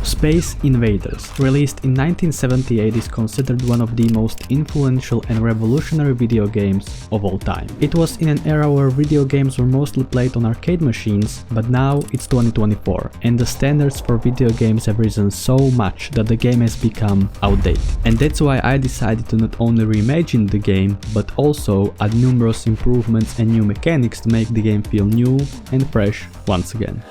Space Invaders, released in 1978, is considered one of the most influential and revolutionary video games of all time. It was in an era where video games were mostly played on arcade machines, but now it's 2024, and the standards for video games have risen so much that the game has become outdated. And that's why I decided to not only reimagine the game, but also add numerous improvements and new mechanics to make the game feel new and fresh once again.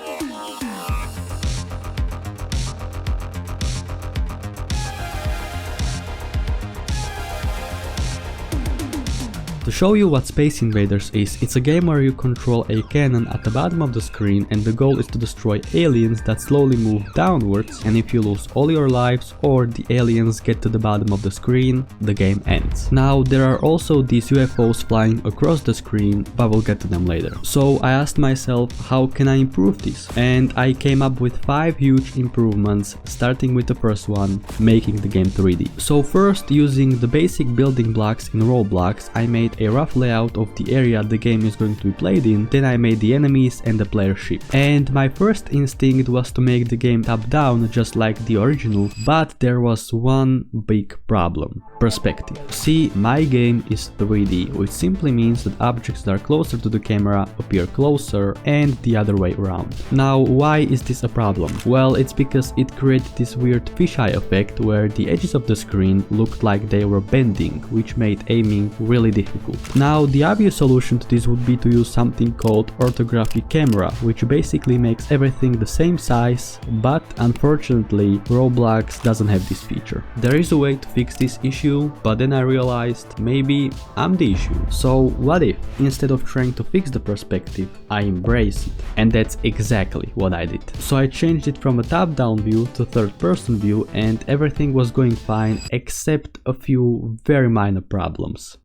To show you what Space Invaders is, it's a game where you control a cannon at the bottom of the screen and the goal is to destroy aliens that slowly move downwards, and if you lose all your lives or the aliens get to the bottom of the screen, the game ends. Now there are also these UFOs flying across the screen, but we'll get to them later. So I asked myself, how can I improve this? And I came up with 5 huge improvements, starting with the first one, making the game 3D. So first, using the basic building blocks in Roblox, I made a rough layout of the area the game is going to be played in, then I made the enemies and the player ship. And my first instinct was to make the game top down just like the original, but there was one big problem: perspective. See, my game is 3D, which simply means that objects that are closer to the camera appear closer and the other way around. Now, why is this a problem? Well, it's because it created this weird fisheye effect where the edges of the screen looked like they were bending, which made aiming really difficult. Now, the obvious solution to this would be to use something called orthographic camera, which basically makes everything the same size, but unfortunately Roblox doesn't have this feature. There is a way to fix this issue, but then I realized maybe I'm the issue. So what if, instead of trying to fix the perspective, I embrace it? And that's exactly what I did. So I changed it from a top-down view to third-person view, and everything was going fine except a few very minor problems.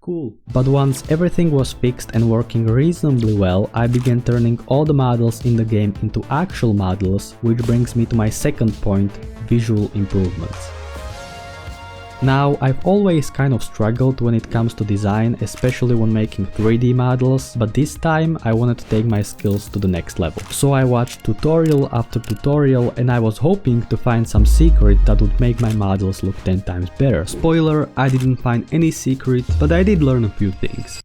Cool. But once everything was fixed and working reasonably well, I began turning all the models in the game into actual models, which brings me to my second point: visual improvements. Now, I've always kind of struggled when it comes to design, especially when making 3D models, but this time I wanted to take my skills to the next level. So I watched tutorial after tutorial and I was hoping to find some secret that would make my models look 10 times better. Spoiler, I didn't find any secret, but I did learn a few things.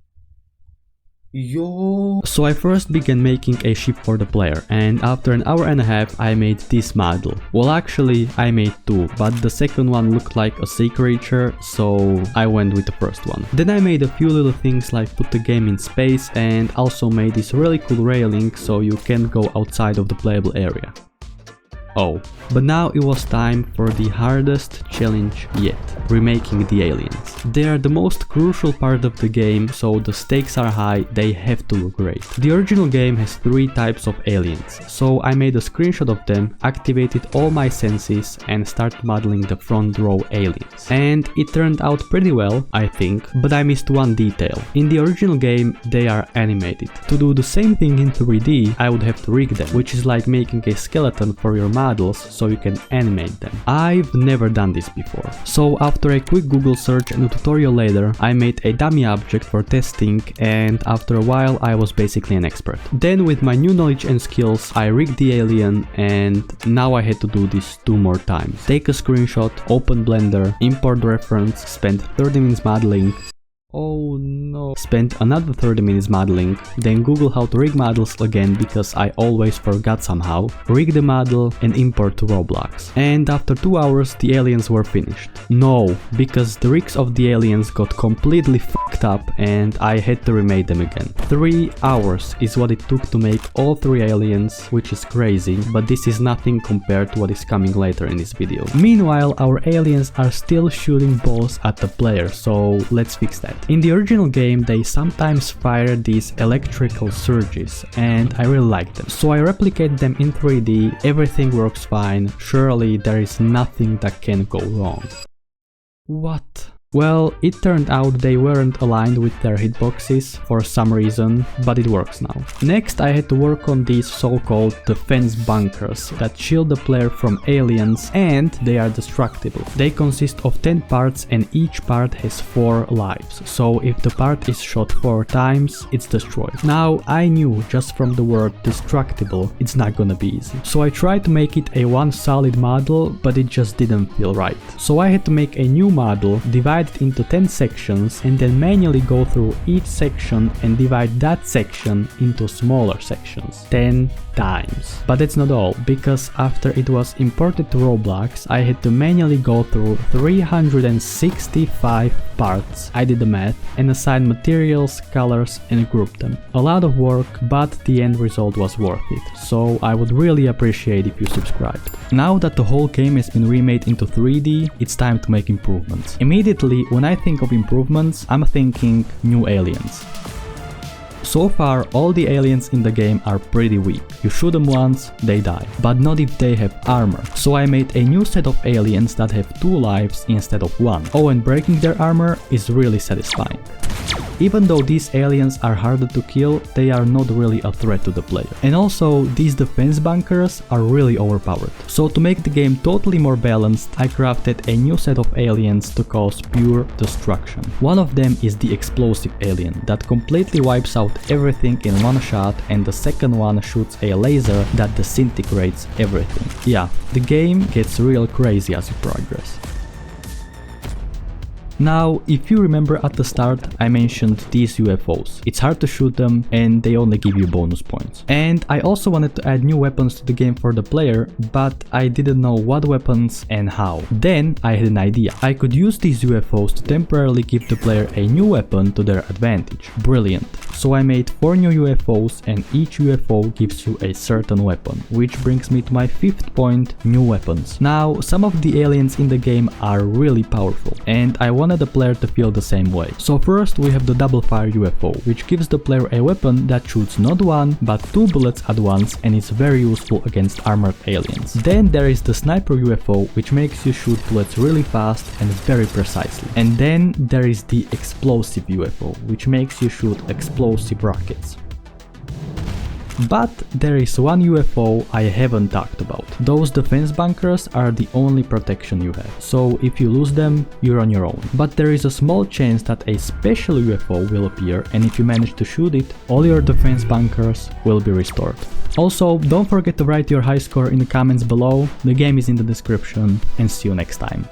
So I first began making a ship for the player, and after an hour and a half I made this model. Well, actually I made 2, but the second one looked like a sea creature, so I went with the first one. Then I made a few little things like put the game in space, and also made this really cool railing so you can't go outside of the playable area. Oh, but now it was time for the hardest challenge yet: remaking the aliens. They are the most crucial part of the game, so the stakes are high, they have to look great. The original game has 3 types of aliens, so I made a screenshot of them, activated all my senses and started modeling the front row aliens. And it turned out pretty well, I think, but I missed one detail. In the original game, they are animated. To do the same thing in 3D, I would have to rig them, which is like making a skeleton for your models so you can animate them. I've never done this before. So after a quick Google search and a tutorial later, I made a dummy object for testing, and after a while I was basically an expert. Then with my new knowledge and skills, I rigged the alien, and now I had to do this 2 more times. Take a screenshot, open Blender, import reference, spend 30 minutes modeling. Oh no. Spent another 30 minutes modeling, then Google how to rig models again because I always forgot somehow, rig the model and import to Roblox. And after 2 hours the aliens were finished. No, because the rigs of the aliens got completely fucked up and I had to remake them again. 3 hours is what it took to make all 3 aliens, which is crazy, but this is nothing compared to what is coming later in this video. Meanwhile, our aliens are still shooting balls at the player, so let's fix that. In the original game, they sometimes fire these electrical surges, and I really like them. So I replicate them in 3D, everything works fine, surely there is nothing that can go wrong. What? Well, it turned out they weren't aligned with their hitboxes for some reason, but it works now. Next I had to work on these so-called defense bunkers that shield the player from aliens, and they are destructible. They consist of 10 parts and each part has 4 lives, so if the part is shot 4 times, it's destroyed. Now I knew just from the word destructible it's not gonna be easy, so I tried to make it a one solid model, but it just didn't feel right. So I had to make a new model, divide it into 10 sections, and then manually go through each section and divide that section into smaller sections 10 times. But that's not all, because after it was imported to Roblox I had to manually go through 365 parts. I did the math and assigned materials, colors and grouped them. A lot of work, but the end result was worth it, so I would really appreciate if you subscribed. Now that the whole game has been remade into 3D, it's time to make improvements. Immediately when I think of improvements, I'm thinking new aliens. So far, all the aliens in the game are pretty weak. You shoot them once, they die. But not if they have armor. So I made a new set of aliens that have 2 lives instead of 1. Oh, and breaking their armor is really satisfying. Even though these aliens are harder to kill, they are not really a threat to the player. And also, these defense bunkers are really overpowered. So to make the game totally more balanced, I crafted a new set of aliens to cause pure destruction. One of them is the explosive alien that completely wipes out everything in one shot, and the second one shoots a laser that disintegrates everything. Yeah, the game gets real crazy as you progress. Now, if you remember at the start, I mentioned these UFOs. It's hard to shoot them and they only give you bonus points. And I also wanted to add new weapons to the game for the player, but I didn't know what weapons and how. Then I had an idea. I could use these UFOs to temporarily give the player a new weapon to their advantage. Brilliant. So I made 4 new UFOs and each UFO gives you a certain weapon, which brings me to my 5th point, new weapons. Now, some of the aliens in the game are really powerful and I wanted the player to feel the same way. So first we have the double fire UFO, which gives the player a weapon that shoots not 1 but 2 bullets at once and is very useful against armored aliens. Then there is the sniper UFO, which makes you shoot bullets really fast and very precisely. And then there is the explosive UFO, which makes you shoot explosive rockets. But there is one UFO I haven't talked about. Those defense bunkers are the only protection you have, so if you lose them, you're on your own. But there is a small chance that a special UFO will appear, and if you manage to shoot it, all your defense bunkers will be restored. Also, don't forget to write your high score in the comments below, the game is in the description, and see you next time.